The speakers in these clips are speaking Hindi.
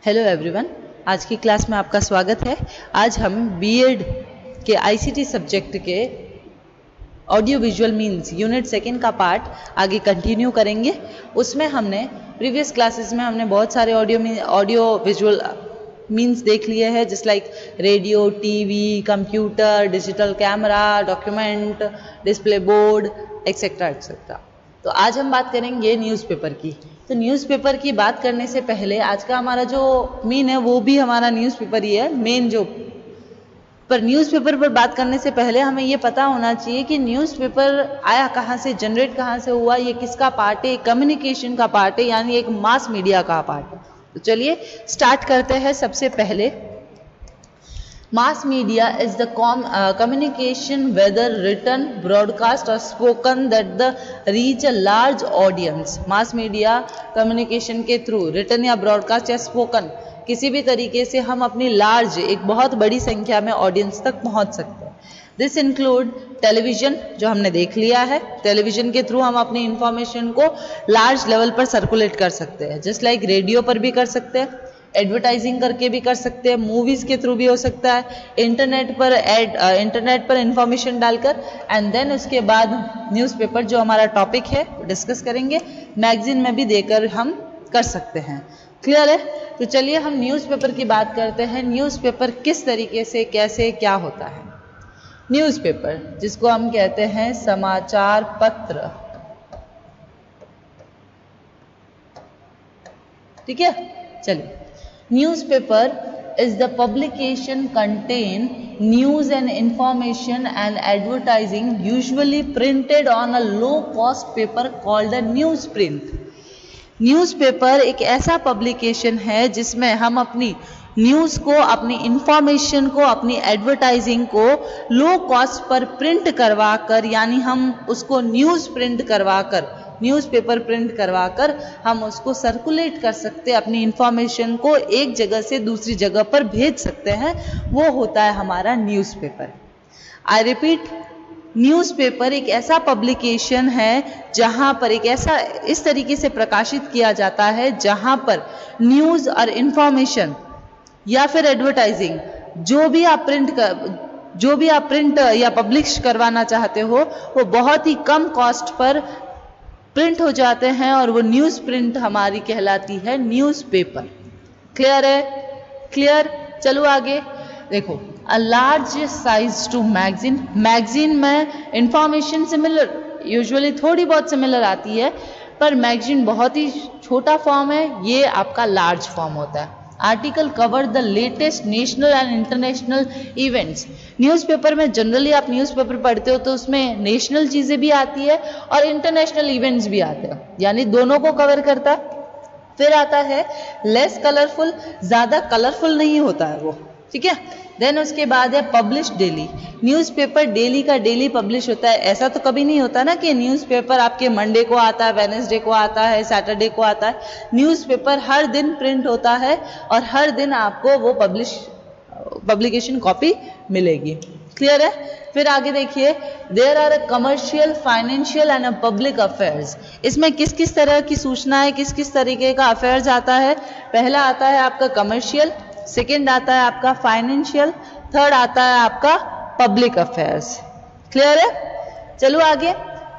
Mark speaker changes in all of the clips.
Speaker 1: हेलो एवरीवन, आज की क्लास में आपका स्वागत है। आज हम बीएड के आईसीटी सब्जेक्ट के audio visual means unit second का पार्ट आगे कंटिन्यू करेंगे। उसमें हमने प्रीवियस क्लासेस में हमने बहुत सारे ऑडियो विजुअल मीन्स देख लिए हैं, just like radio, TV, computer, digital camera, document, display board, etcetera etcetera. तो आज हम बात करेंगे न्यूज़पेपर की। तो न्यूज़पेपर की बात करने से पहले आज का हमारा जो मेन है वो भी हमारा न्यूज़पेपर ही है, मेन जो पर न्यूज़पेपर पर बात करने से पहले हमें ये पता होना चाहिए कि न्यूज़पेपर आया कहाँ से, जनरेट कहाँ से हुआ, ये किसका पार्ट है, कम्युनिकेशन का पार्ट है, यानी एक मास मीडिया का पार्ट है। तो चलिए स्टार्ट करते हैं। सबसे पहले mass media is the communication, whether written, broadcast or spoken, that the reach a large audience. mass media communication के थ्रू written या broadcast या spoken किसी भी तरीके से हम अपनी लार्ज एक बहुत बड़ी संख्या में ऑडियंस तक पहुंच सकते हैं। दिस इंक्लूड टेलीविजन, जो हमने देख लिया है। टेलीविजन के थ्रू हम अपनी इंफॉर्मेशन को लार्ज लेवल पर सर्कुलेट कर सकते हैं, जस्ट लाइक रेडियो पर भी कर सकते हैं, एडवर्टाइजिंग करके भी कर सकते हैं, मूवीज के थ्रू भी हो सकता है, इंटरनेट पर इंफॉर्मेशन डालकर, एंड देन उसके बाद न्यूज़पेपर जो हमारा टॉपिक है डिस्कस करेंगे, मैगजीन में भी देकर हम कर सकते हैं। क्लियर है? तो चलिए हम न्यूज़पेपर की बात करते हैं। न्यूज़पेपर किस तरीके से, कैसे, क्या होता है। न्यूज़पेपर जिसको हम कहते हैं समाचार पत्र, ठीक है। चलिए, newspaper is the publication contain news and information and advertising, usually printed on a low cost paper called a newsprint. Newspaper एक ऐसा पब्लिकेशन है जिसमें हम अपनी न्यूज़ को, अपनी इंफॉर्मेशन को, अपनी एडवर्टाइजिंग को लो कॉस्ट पर प्रिंट करवाकर, यानी हम उसको न्यूज़ प्रिंट करवाकर, न्यूज़पेपर प्रिंट करवाकर हम उसको सर्कुलेट कर सकते हैं, अपनी इंफॉर्मेशन को एक जगह से दूसरी जगह पर भेज सकते हैं। वो होता है हमारा न्यूज़पेपर। आई रिपीट, न्यूज़पेपर एक ऐसा पब्लिकेशन है जहां पर एक ऐसा इस तरीके से प्रकाशित किया जाता है जहां पर न्यूज़ और इंफॉर्मेशन या फिर एडवर्टाइजिंग जो भी आप प्रिंट या पब्लिश करवाना चाहते हो वो बहुत ही कम कॉस्ट पर प्रिंट हो जाते हैं, और वो न्यूज़ प्रिंट हमारी कहलाती है न्यूज़पेपर। क्लियर है? क्लियर। चलो आगे देखो। A large size to magazine, magazine में इंफॉर्मेशन सिमिलर, यूजुअली थोड़ी बहुत सिमिलर आती है, पर मैगजीन बहुत ही छोटा फॉर्म है, ये आपका लार्ज फॉर्म होता है। Article cover the latest national and international events. Newspaper में जनरली आप न्यूज़पेपर पढ़ते हो तो उसमें नेशनल चीज़ें भी आती है और इंटरनेशनल इवेंट्स भी आते हैं, यानी दोनों को कवर करता है। फिर आता है लेस कलरफुल, ज़्यादा कलरफुल नहीं होता है वो, ठीक है। देन उसके बाद है पब्लिश डेली। न्यूज़पेपर डेली का डेली पब्लिश होता है। ऐसा तो कभी नहीं होता ना कि न्यूज़पेपर आपके मंडे को आता है, वेडनेसडे को आता है, सैटरडे को आता है। न्यूज़पेपर हर दिन प्रिंट होता है और हर दिन आपको वो पब्लिकेशन कॉपी मिलेगी। क्लियर है? फिर आगे देखिए, there are a commercial, financial and a public affairs. इसमें किस किस तरह की सूचनाएं, किस किस तरीके का अफेयर्स आता है। पहला आता है आपका कमर्शियल, सेकेंड आता है आपका फाइनेंशियल, थर्ड आता है आपका पब्लिक अफेयर्स। क्लियर है? चलो आगे।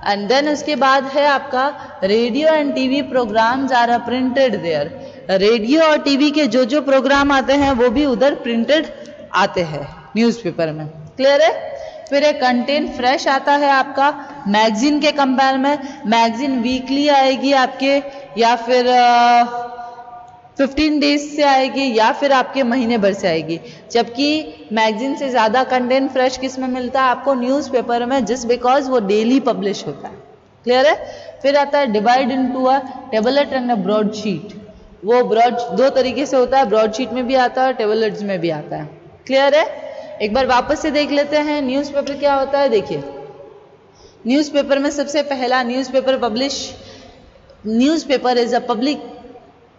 Speaker 1: एंड देन उसके बाद है आपका radio and TV programmes are printed there. Radio और टीवी के जो जो प्रोग्राम आते हैं वो भी उधर प्रिंटेड आते हैं न्यूज़पेपर में। क्लियर है? फिर एक कंटेंट फ्रेश आता है आपका मैगजीन के कंपेयर में। मैगजीन वीकली आएगी आपके, या फिर 15 डेज से आएगी, या फिर आपके महीने भर से आएगी। जबकि मैगजीन से ज़्यादा कंटेंट फ्रेश किस में मिलता है आपको? न्यूज़पेपर में, जस्ट बिकॉज वो डेली पब्लिश होता है। क्लियर है? फिर आता है divide into a tablet and a broadsheet. वो दो तरीके से होता है, ब्रॉडशीट में भी आता है, टेबलेट्स में भी आता है। क्लियर है? एक बार वापस से देख लेते हैं न्यूज़पेपर क्या होता है। देखिए, न्यूज़पेपर में सबसे पहला newspaper is a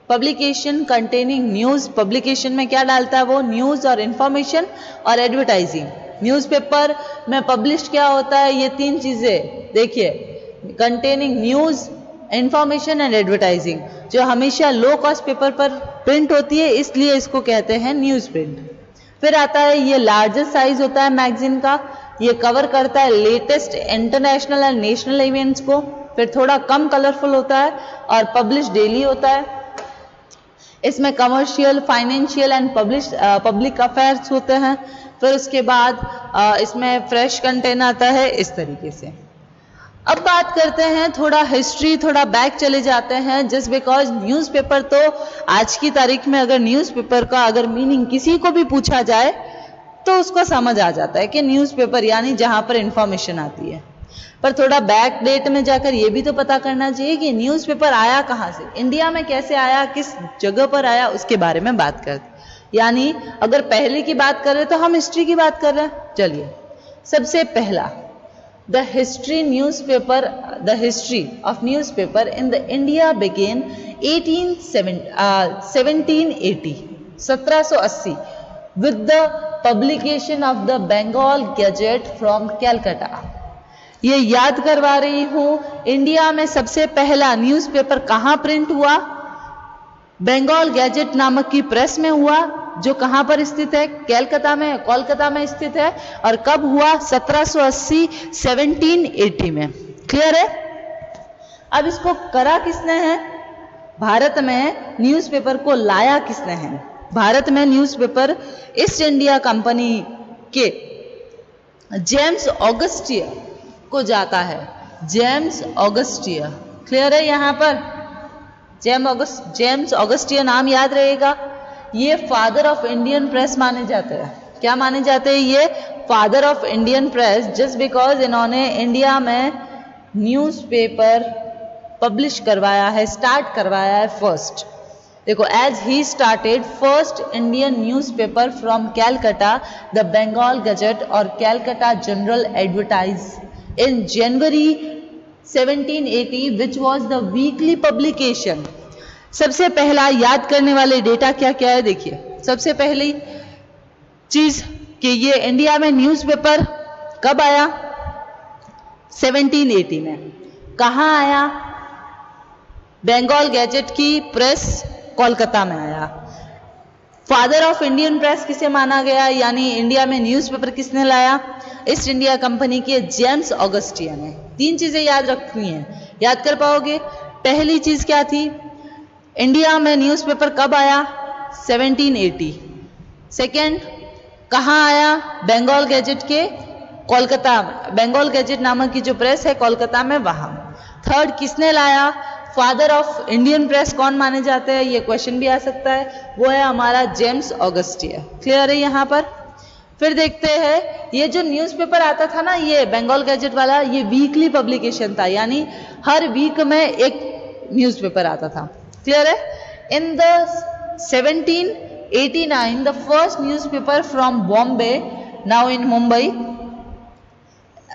Speaker 1: publication containing news. Publication में क्या डालता है वो? न्यूज़ और इंफॉर्मेशन और एडवर्टाइजिंग। न्यूज़पेपर में पब्लिश क्या होता है? ये तीन चीज़ें देखिए, containing news, information and advertising. जो हमेशा लो कॉस्ट पेपर पर प्रिंट होती है, इसलिए इसको कहते हैं न्यूज़ प्रिंट। फिर आता है ये लार्जेस्ट साइज होता है मैगजीन का, ये कवर करता है latest international and national events को। फिर थोड़ा कम कलरफुल होता है और पब्लिश डेली होता है। इसमें commercial, financial and public affairs होते हैं। फिर उसके बाद इसमें फ्रेश कंटेंट आता है, इस तरीके से। अब बात करते हैं थोड़ा हिस्ट्री, थोड़ा बैक चले जाते हैं। जस्ट बिकॉज न्यूज़पेपर, तो आज की तारीख में अगर न्यूज़पेपर का अगर मीनिंग किसी को भी पूछा जाए तो उसको समझ आ जाता है कि न्यूज़पेपर यानी जहां पर इंफॉर्मेशन आती है। पर थोड़ा बैक डेट में जाकर ये भी तो पता करना चाहिए कि न्यूज़पेपर आया कहाँ से, इंडिया में कैसे आया, किस जगह पर आया, उसके बारे में बात करते। यानी अगर पहले की बात कर रहे हैं तो हम हिस्ट्री की बात कर रहे हैं। चलिए, सबसे पहला The history of newspaper in the India began 1780 with the publication of the Bengal Gazette from Calcutta। ये याद करवा रही हूं, इंडिया में सबसे पहला न्यूज़पेपर कहां प्रिंट हुआ? बंगाल गैजेट नामक की प्रेस में हुआ, जो कहां पर स्थित है? कोलकाता में स्थित है। और कब हुआ? 1780 में। क्लियर है? अब इसको करा किसने है? भारत में न्यूज़पेपर को लाया किसने है? भारत में न्यूज़पेपर ईस्ट इंडिया कंपनी के जेम्स ऑगस्टियर को जाता है। जेम्स ऑगस्टियर, क्लियर है? यहां पर जेम्स ऑगस्टियर नाम याद रहेगा। ये फादर ऑफ इंडियन प्रेस माने जाते हैं। क्या माने जाते हैं? ये father of Indian press, just because इन्होंने इंडिया में न्यूज़पेपर पब्लिश करवाया है, स्टार्ट करवाया है फर्स्ट। देखो, as he started first Indian newspaper from Calcutta, the Bengal gazette और Calcutta general advertise in January 1780 which was the weekly publication। सबसे पहला याद करने वाले डेटा क्या क्या है? देखिए, सबसे पहली चीज कि ये इंडिया में न्यूज़पेपर कब आया? 1780 में। कहां आया? बंगाल गैजेट की प्रेस कोलकाता में आया। फादर ऑफ इंडियन प्रेस किसे माना गया, यानी इंडिया में न्यूज़पेपर किसने लाया? ईस्ट इंडिया कंपनी के जेम्स ऑगस्टियर ने। तीन चीजें याद रखनी है, याद कर पाओगे? पहली चीज क्या थी? इंडिया में न्यूज़पेपर कब आया? 1780। सेकेंड, कहां आया? बंगाल गैजेट के कोलकाता, बंगाल गैजेट नामक की जो प्रेस है कोलकाता में, वहां। थर्ड, किसने लाया? फादर ऑफ इंडियन प्रेस कौन माने जाते हैं? ये क्वेश्चन भी आ सकता है, वो है हमारा जेम्स ऑगस्टियर। क्लियर है यहां पर? फिर देखते हैं, ये जो न्यूज़पेपर आता था ना, ये बंगाल गैजेट वाला, ये वीकली पब्लिकेशन था, यानी हर वीक में एक न्यूज़पेपर आता था। क्लियर है? In the 1789 the first newspaper from Bombay, now in Mumbai,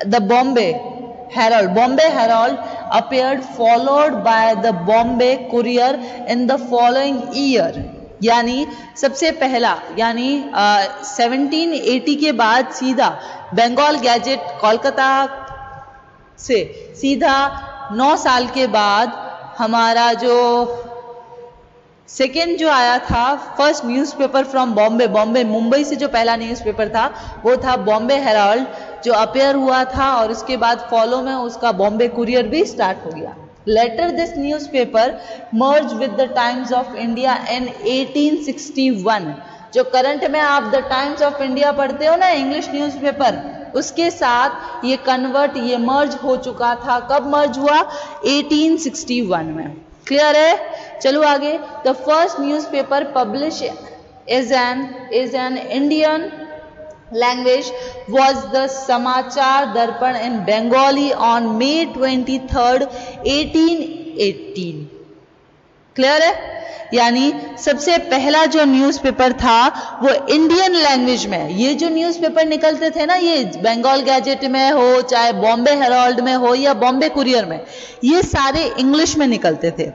Speaker 1: the Bombay Herald appeared followed by the Bombay Courier in the following year। यानी सबसे पहला, यानी 1780 के बाद सीधा बंगाल गैजेट कोलकाता से सीधा 9 साल के बाद हमारा जो सेकेंड जो आया था, first newspaper from Bombay, Mumbai से जो पहला न्यूज़पेपर था वो था बॉम्बे हेराल्ड, जो अपेयर हुआ था, और उसके बाद फॉलो में उसका बॉम्बे कुरियर भी स्टार्ट हो गया। Later this newspaper merge with the Times of India in 1861। जो करंट में आप द टाइम्स ऑफ इंडिया पढ़ते हो ना, इंग्लिश न्यूज़पेपर, उसके साथ ये कन्वर्ट, ये मर्ज हो चुका था। कब मर्ज हुआ? 1861 में। क्लियर है? चलो आगे। The first newspaper publish is an Indian language was the Samachar Darpan in Bengali on May 23rd 1818। Clear है? यानी सबसे पहला जो न्यूज़पेपर था वो इंडियन लैंग्वेज में, ये जो न्यूज़पेपर निकलते थे ना, ये बंगाल गैजेट में हो, चाहे बॉम्बे हेराल्ड में हो या बॉम्बे कुरियर में, ये सारे इंग्लिश में निकलते थे।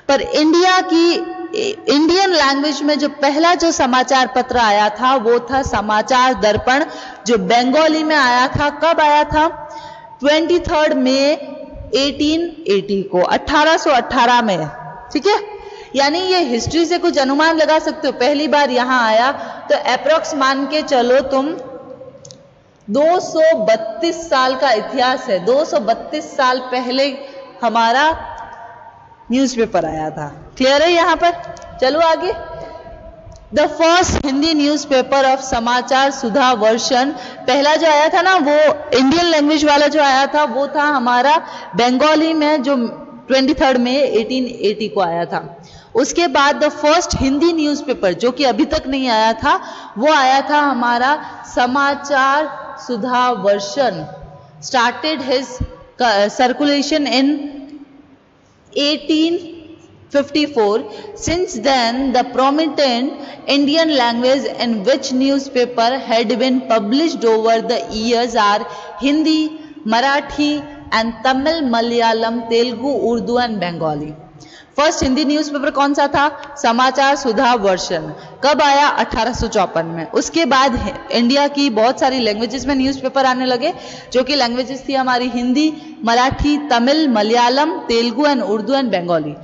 Speaker 1: पर इंडिया की इंडियन लैंग्वेज में जो पहला जो समाचार पत्र आया था वो था समाचार दर्पण, जो बंगाली में आया था। कब आया था? 23 मई 1880 को, 1818 में। ठीक है? यानी ये हिस्ट्री से कुछ अनुमान लगा सकते हो, पहली बार यहां आया तो अप्रोक्स मान के चलो तुम 232 साल का इतिहास है, 232 साल पहले हमारा न्यूज़पेपर आया था। क्लियर है यहां पर? चलो आगे। The first Hindi newspaper of समाचार सुधा वर्षन, पहला जो आया था ना वो इंडियन लैंग्वेज वाला जो आया था वो था हमारा बंगाली में, जो 23 मई 1880 को आया था। उसके बाद द फर्स्ट हिंदी न्यूज़पेपर जो कि अभी तक नहीं आया था वो आया था हमारा Samachar Sudha Varshan, started his circulation in 1854. Since then, the prominent Indian language in which newspaper had been published over the years are Hindi, Marathi and Tamil, Malayalam, Telugu, Urdu and Bengali. First Hindi newspaper कौन सा था? समाचार सुधा वर्षन। कब आया? 1854 में। उसके बाद इंडिया की बहुत सारी लैंग्वेजेस में न्यूज़पेपर आने लगे, जो कि लैंग्वेजेस थी हमारी Hindi, Marathi, Tamil, Malayalam, Telugu and Urdu and Bengali.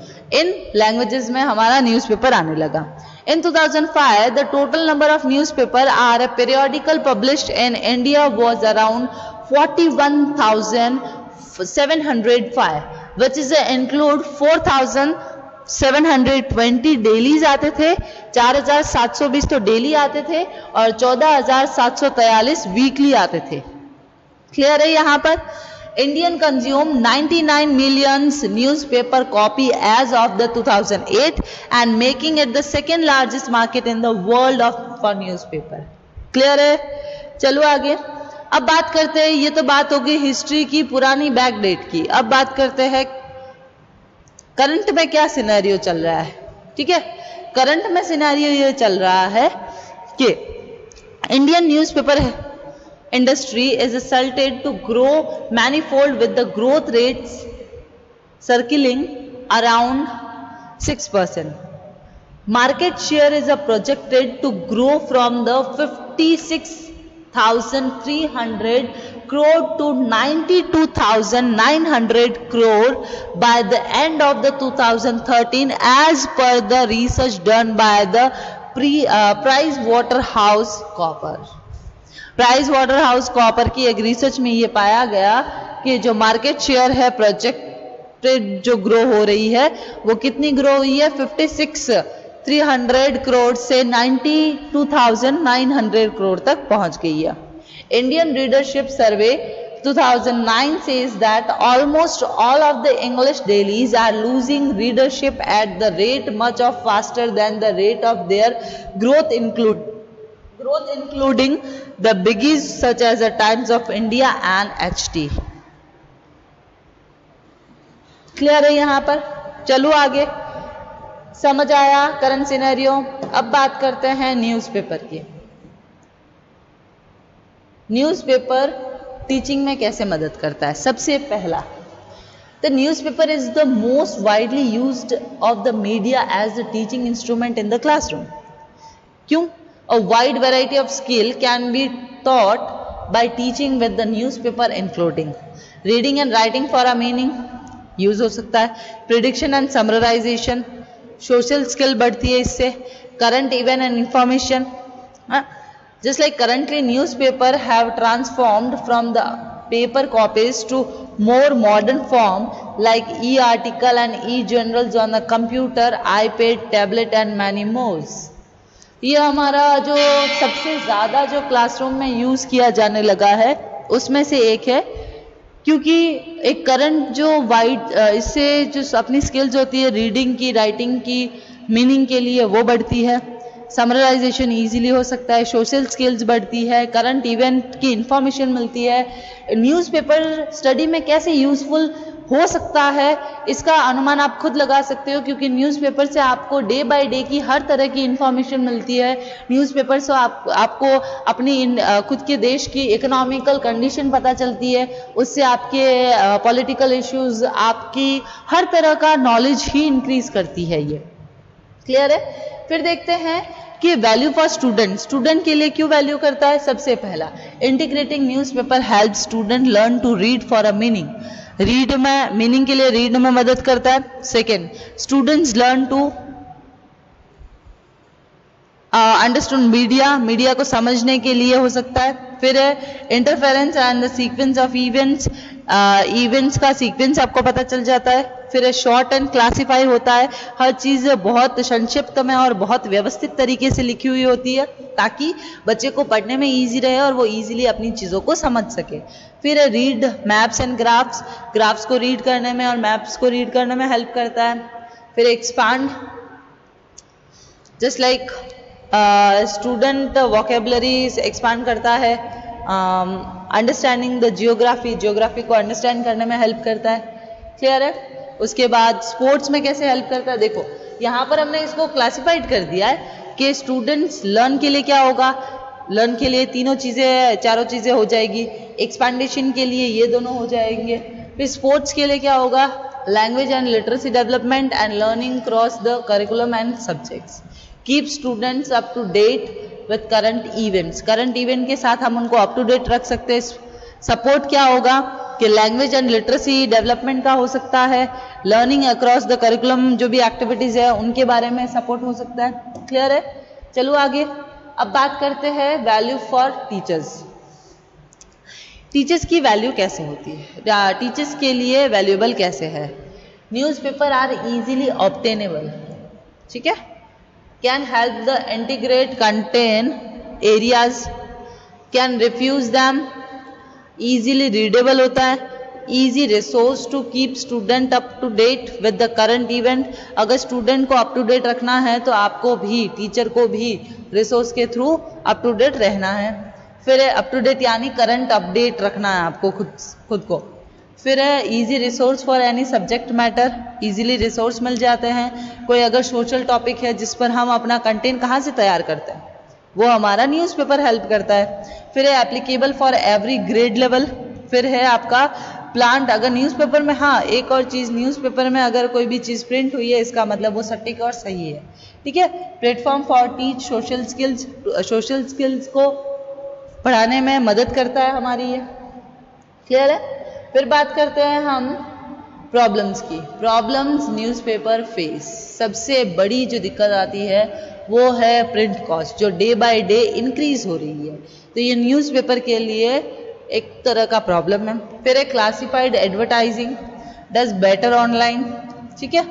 Speaker 1: In languages में हमारा न्यूज़पेपर आने लगा। In 2005, the total number of newspaper are a periodical published in India was around 41,705, which is include 4,720 dailies आते थे, 4,720 तो डेली आते थे और 14,743 वीकली आते थे। क्लियर है यहाँ पर? Indian consume 99 millions newspaper copy as of the 2008 and making it the second largest market in the world of for newspaper. Clear है? चलो आगे। अब बात करते हैं, ये तो बात हो गई हिस्ट्री की, पुरानी बैक डेट की। अब बात करते हैं करंट में क्या सिनेरियो चल रहा है। ठीक है, करंट में सिनेरियो ये चल रहा है कि Indian newspaper industry is slated to grow manifold with the growth rates circling around 6%. Market share is projected to grow from the 56,300 crore to 92,900 crore by the end of the 2013 as per the research done by the PricewaterhouseCoopers. Price water house copper की एक रिसर्च में ये पाया गया कि जो मार्केट शेयर है प्रोजेक्टेड जो ग्रो हो रही है वो कितनी ग्रो हुई है? 56,300 करोड़ से 92,900 करोड़ तक पहुंच गई है। Indian readership survey 2009 says that almost all of the English dailies are losing readership at the rate much of faster than the rate of their growth including the biggies such as the Times of India and HT. Clear है यहाँ पर? चलो आगे। समझ आया करंट सिनेरियो? अब बात करते हैं न्यूज़पेपर की। न्यूज़पेपर टीचिंग में कैसे मदद करता है? सबसे पहला, the newspaper is the most widely used of the media as the teaching instrument in the classroom. क्यों? A wide variety of skill can be taught by teaching with the newspaper including reading and writing for a meaning use हो सकता है, prediction and summarization, social skill बढ़ती है इससे, current event and information. Just like currently newspaper have transformed from the paper copies to more modern form like e-article and e-journals on the computer, iPad, tablet and many more. ये हमारा जो सबसे ज़्यादा जो क्लासरूम में यूज़ किया जाने लगा है उसमें से एक है, क्योंकि एक करंट जो वाइड इससे जो अपनी स्किल्स होती है रीडिंग की, राइटिंग की, मीनिंग के लिए वो बढ़ती है, समराइजेशन इजीली हो सकता है, सोशल स्किल्स बढ़ती है, करंट इवेंट की इंफॉर्मेशन मिलती है। न्यूज़पेपर स्टडी में कैसे यूज़फुल हो सकता है इसका अनुमान आप खुद लगा सकते हो, क्योंकि न्यूज़पेपर से आपको डे बाय डे की हर तरह की इंफॉर्मेशन मिलती है। न्यूज़पेपर से आपको अपनी खुद के देश की इकोनॉमिकल कंडीशन पता चलती है, उससे आपके पॉलिटिकल इश्यूज, आपकी हर तरह का नॉलेज ही इंक्रीज करती है ये। क्लियर है? फिर देखते हैं कि वैल्यू फॉर स्टूडेंट के लिए क्यों वैल्यू करता है। सबसे पहला, integrating newspaper help student learn to read for a meaning. Read में मीनिंग के लिए रीड में मदद करता है। Second, students learn to understood media को समझने के लिए हो सकता है। फिर है interference and the sequence of events, events का सीक्वेंस आपको पता चल जाता है। फिर है शॉर्ट एंड क्लासीफाई होता है, हर चीज़ बहुत संक्षिप्त में और बहुत व्यवस्थित तरीके से लिखी हुई होती है ताकि बच्चे को पढ़ने में ईजी रहे और वो ईजिली अपनी चीज़ों को समझ सके। फिर है read maps and graphs, graphs को रीड करने में और मैप्स को रीड करने में हेल्प करता है। फिर expand, just like student vocabulary expand करता है। अंडरस्टैंडिंग द जियोग्राफी को अंडरस्टैंड करने में हेल्प करता है। क्लियर है? उसके बाद स्पोर्ट्स में कैसे हेल्प करता है, देखो यहाँ पर हमने इसको क्लासिफाइड कर दिया है कि स्टूडेंट्स लर्न के लिए क्या होगा, लर्न के लिए चारों चीज़ें हो जाएगी, एक्सपेंडेशन के लिए ये दोनों हो जाएंगे। फिर स्पोर्ट्स के लिए क्या होगा, language and literacy development and learning cross the curriculum and subjects, keep students up to date with current events, current event के साथ हम उनको अप टू डेट रख सकते हैं। सपोर्ट क्या होगा कि लैंग्वेज एंड लिटरेसी डेवलपमेंट का हो सकता है, लर्निंग अक्रॉस द करिकुलम जो भी एक्टिविटीज़ है उनके बारे में सपोर्ट हो सकता है। क्लियर है? चलो आगे अब बात करते हैं वैल्यू फॉर टीचर्स। टीचर्स की वैल्यू कैसे होती है, टीचर्स के लिए वैल्यूएबल कैसे है। न्यूज़पेपर आर इजीली ऑब्टेनेबल, ठीक है, can help the integrate content areas, can refuse them, easily readable होता है, easy resource to keep student up to date with the current event, अगर स्टूडेंट को अप टू डेट रखना है तो आपको भी, टीचर को भी रिसोर्स के थ्रू अप टू डेट रहना है। फिर है अप टू डेट यानी करंट अपडेट रखना है आपको खुद को। फिर है easy resource for any subject matter, easily resource मिल जाते हैं। कोई अगर सोशल टॉपिक है जिस पर हम अपना कंटेंट कहाँ से तैयार करते हैं, वो हमारा न्यूज़पेपर हेल्प करता है। फिर है applicable for every grade level. फिर है आपका प्लांट, अगर न्यूज़पेपर में, हाँ एक और चीज़, न्यूज़पेपर में अगर कोई भी चीज़ प्रिंट हुई है इसका मतलब वो सटीक और सही है, ठीक है। Platform for teach social skills, social skills को पढ़ाने में मदद करता है हमारी ये। क्लियर है? फिर बात करते हैं हम प्रॉब्लम्स की। प्रॉब्लम्स न्यूज़पेपर फेस, सबसे बड़ी जो दिक्कत आती है वो है प्रिंट कॉस्ट जो डे बाय डे इंक्रीज हो रही है, तो ये न्यूज़पेपर के लिए एक तरह का प्रॉब्लम है। फिर है classified advertising does better online, ठीक है।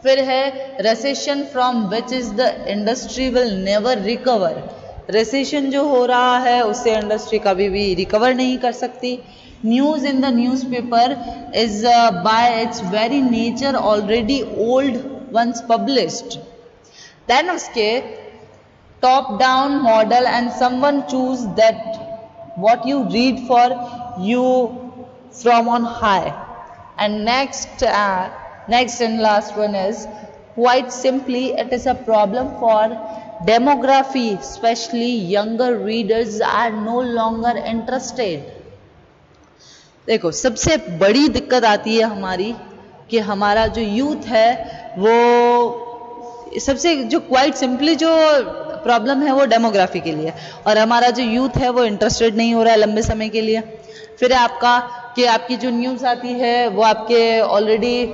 Speaker 1: फिर है recession from which is the industry will never recover, recession जो हो रहा है उससे इंडस्ट्री कभी भी रिकवर नहीं कर सकती। News in the newspaper is by its very nature already old once published, then उसके top down model and someone choose that what you read for you from on high. And next and last one is quite simply it is a problem for demography, especially younger readers are no longer interested. देखो सबसे बड़ी दिक्कत आती है हमारी कि हमारा जो यूथ है वो सबसे जो क्वाइट सिंपली जो प्रॉब्लम है वो डेमोग्राफी के लिए, और हमारा जो यूथ है वो इंटरेस्टेड नहीं हो रहा है लंबे समय के लिए। फिर आपका कि आपकी जो न्यूज़ आती है वो आपके ऑलरेडी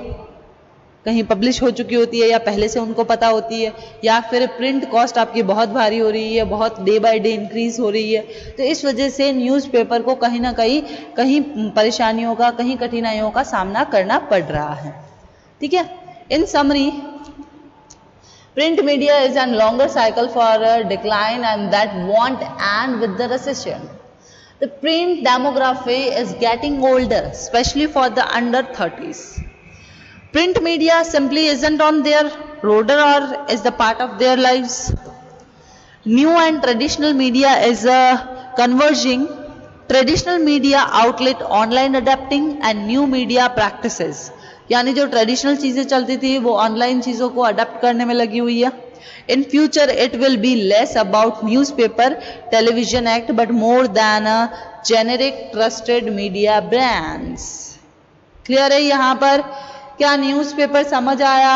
Speaker 1: कहीं पब्लिश हो चुकी होती है या पहले से उनको पता होती है, या फिर प्रिंट कॉस्ट आपकी बहुत भारी हो रही है, बहुत डे बाय डे इंक्रीज हो रही है, तो इस वजह से न्यूज़पेपर को कहीं ना कहीं परेशानियों का, कहीं कठिनाइयों का सामना करना पड़ रहा है, ठीक है। इन summary, print media is a longer cycle for a decline and that won't end with the recession. The print demography is getting older, especially for the under 30s. Print media simply isn't on their radar or is the part of their lives. New and traditional media is converging. Traditional media outlet online adapting and new media practices. यानी जो ट्रेडिशनल चीज़ें चलती थी वो ऑनलाइन चीज़ों को अडेप्ट करने में लगी हुई है। In future it will be less about newspaper television act but more than a generic trusted media brands. Clear है यहाँ पर? क्या न्यूज़पेपर समझ आया?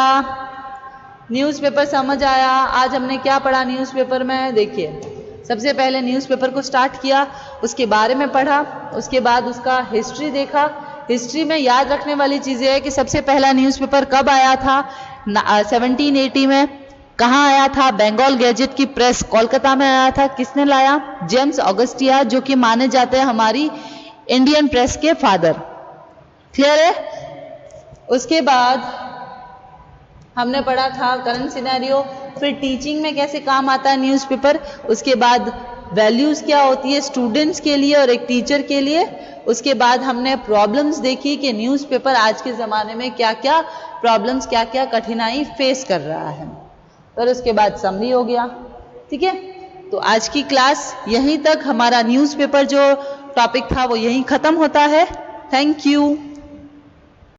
Speaker 1: न्यूज़पेपर समझ आया? आज हमने क्या पढ़ा न्यूज़पेपर में? देखिए सबसे पहले न्यूज़पेपर को स्टार्ट किया, उसके बारे में पढ़ा, उसके बाद उसका हिस्ट्री देखा। हिस्ट्री में याद रखने वाली चीज़ें है कि सबसे पहला न्यूज़पेपर कब आया था? 1780 में। कहाँ आया था? बंगाल गैजेट की प्रेस कोलकाता में आया था। किसने लाया? जेम्स ऑगस्टिया, जो कि माने जाते हैं हमारी इंडियन प्रेस के फादर। क्लियर है? उसके बाद हमने पढ़ा था करंट सिनेरियो, फिर टीचिंग में कैसे काम आता है न्यूज़पेपर, उसके बाद वैल्यूज क्या होती है स्टूडेंट्स के लिए और एक टीचर के लिए। उसके बाद हमने प्रॉब्लम्स देखी कि न्यूज़पेपर आज के ज़माने में क्या क्या प्रॉब्लम्स, क्या क्या कठिनाई फेस कर रहा है। फिर उसके बाद समरी हो गया। ठीक है, तो आज की क्लास यहीं तक, हमारा न्यूज़पेपर जो टॉपिक था वो यहीं ख़त्म होता है। Thank you.